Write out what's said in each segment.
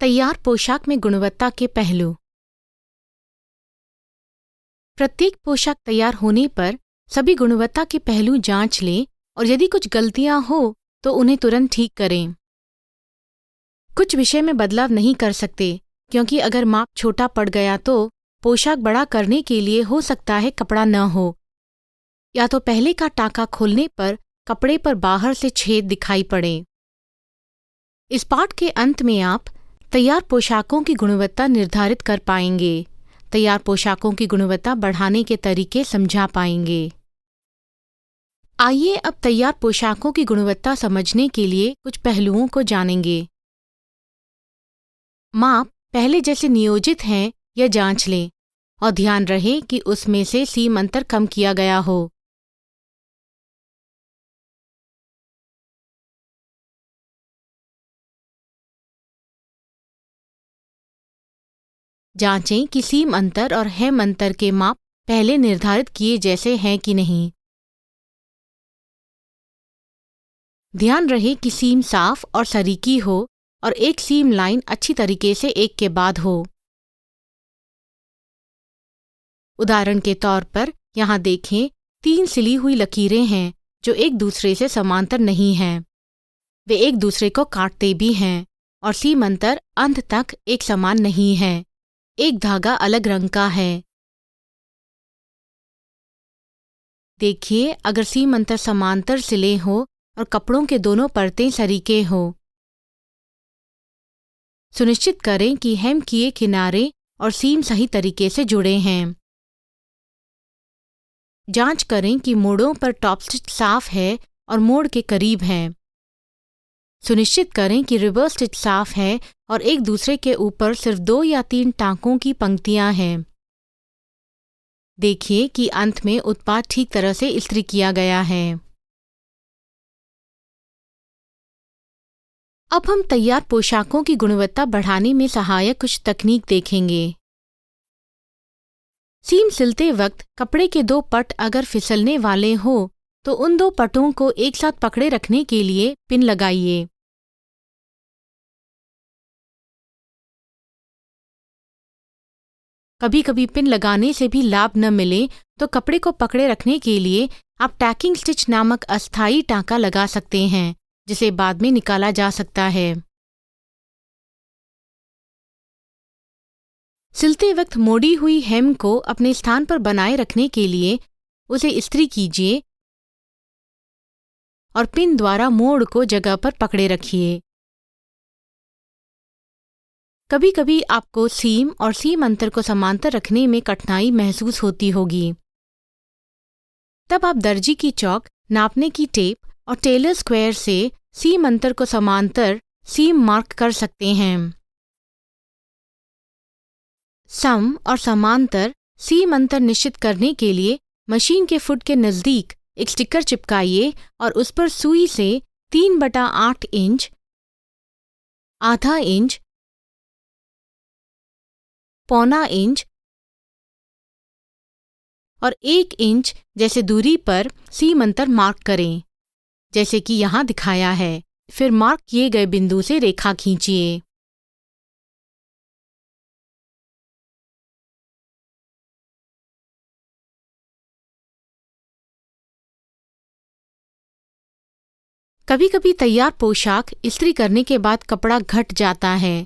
तैयार पोशाक में गुणवत्ता के पहलू। प्रत्येक पोशाक तैयार होने पर सभी गुणवत्ता के पहलू जांच लें और यदि कुछ गलतियां हो तो उन्हें तुरंत ठीक करें। कुछ विषय में बदलाव नहीं कर सकते क्योंकि अगर माप छोटा पड़ गया तो पोशाक बड़ा करने के लिए हो सकता है कपड़ा न हो, या तो पहले का टाँका खोलने पर कपड़े पर बाहर से छेद दिखाई पड़े। इस पाठ के अंत में आप तैयार पोशाकों की गुणवत्ता निर्धारित कर पाएंगे, तैयार पोशाकों की गुणवत्ता बढ़ाने के तरीके समझा पाएंगे। आइए अब तैयार पोशाकों की गुणवत्ता समझने के लिए कुछ पहलुओं को जानेंगे। माप पहले जैसे नियोजित हैं यह जांच लें और ध्यान रहे कि उसमें से सीम अंतर कम किया गया हो। जांचें कि सीम अंतर और हेम अंतर के माप पहले निर्धारित किए जैसे हैं कि नहीं। ध्यान रहे कि सीम साफ और सरीकी हो और एक सीम लाइन अच्छी तरीके से एक के बाद हो। उदाहरण के तौर पर यहाँ देखें, 3 सिली हुई लकीरें हैं जो एक दूसरे से समांतर नहीं हैं। वे एक दूसरे को काटते भी हैं और सीम अंतर अंत तक एक समान नहीं है। एक धागा अलग रंग का है। देखिए, अगर सीम अंतर समांतर सिले हो और कपड़ों के दोनों परतें सरीके हो। सुनिश्चित करें कि हेम किए किनारे और सीम सही तरीके से जुड़े हैं। जांच करें कि मोड़ों पर टॉप स्टिच साफ है और मोड़ के करीब है। सुनिश्चित करें कि रिवर्स स्टिच साफ है और एक दूसरे के ऊपर सिर्फ 2 या 3 टाँकों की पंक्तियां हैं। देखिए कि अंत में उत्पाद ठीक तरह से इस्त्री किया गया है। अब हम तैयार पोशाकों की गुणवत्ता बढ़ाने में सहायक कुछ तकनीक देखेंगे। सीम सिलते वक्त कपड़े के 2 पट अगर फिसलने वाले हो तो उन 2 पटों को एक साथ पकड़े रखने के लिए पिन लगाइए। कभी कभी पिन लगाने से भी लाभ न मिले तो कपड़े को पकड़े रखने के लिए आप टैकिंग स्टिच नामक अस्थायी टाँका लगा सकते हैं, जिसे बाद में निकाला जा सकता है। सिलते वक्त मोड़ी हुई हेम को अपने स्थान पर बनाए रखने के लिए उसे इस्त्री कीजिए और पिन द्वारा मोड़ को जगह पर पकड़े रखिए। कभी कभी आपको सीम और सीम अंतर को समांतर रखने में कठिनाई महसूस होती होगी। तब आप दर्जी की चौक, नापने की टेप और टेलर स्क्वायर से सीम अंतर को समांतर सीम मार्क कर सकते हैं। सम और समांतर सीम अंतर निश्चित करने के लिए मशीन के फुट के नज़दीक एक स्टिकर चिपकाइए और उस पर सुई से 3/8 इंच, आधा इंच, पौना इंच और 1 इंच जैसे दूरी पर सीम अंतर मार्क करें, जैसे कि यहाँ दिखाया है। फिर मार्क किए गए बिंदु से रेखा खींचिए। कभी कभी तैयार पोशाक इस्त्री करने के बाद कपड़ा घट जाता है।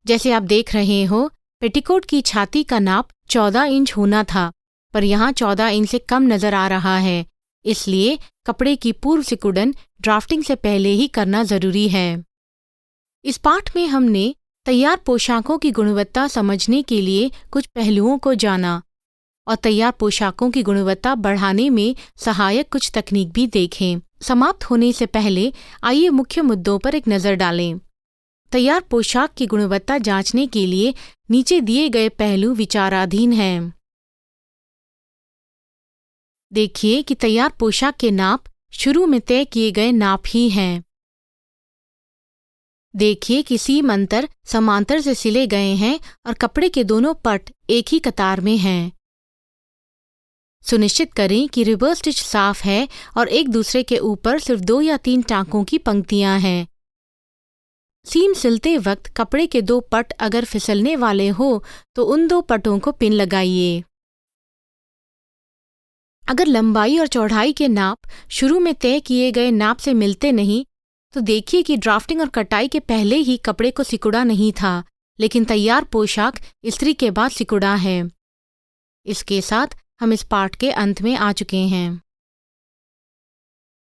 जैसे आप देख रहे हो, पेटीकोट की छाती का नाप 14 इंच होना था, पर यहाँ 14 इंच से कम नजर आ रहा है। इसलिए कपड़े की पूर्व सिकुड़न ड्राफ्टिंग से पहले ही करना जरूरी है। इस पाठ में हमने तैयार पोशाकों की गुणवत्ता समझने के लिए कुछ पहलुओं को जाना और तैयार पोशाकों की गुणवत्ता बढ़ाने में सहायक कुछ तकनीक भी देखें। समाप्त होने से पहले आइए मुख्य मुद्दों पर एक नज़र डालें। तैयार पोशाक की गुणवत्ता जांचने के लिए नीचे दिए गए पहलू विचाराधीन हैं। देखिए कि तैयार पोशाक के नाप शुरू में तय किए गए नाप ही हैं। देखिए कि सीम अंतर समांतर से सिले गए हैं और कपड़े के दोनों पट एक ही कतार में हैं। सुनिश्चित करें कि रिवर्स स्टिच साफ है और एक दूसरे के ऊपर सिर्फ 2 या 3 टाँकों की पंक्तियां हैं, सीम सिलते वक्त कपड़े के 2 पट अगर फिसलने वाले हो तो उन 2 पटों को पिन लगाइए। अगर लंबाई और चौड़ाई के नाप शुरू में तय किए गए नाप से मिलते नहीं तो देखिए कि ड्राफ्टिंग और कटाई के पहले ही कपड़े को सिकुड़ा नहीं था, लेकिन तैयार पोशाक इस्त्री के बाद सिकुड़ा है। इसके साथ हम इस पार्ट के अंत में आ चुके हैं।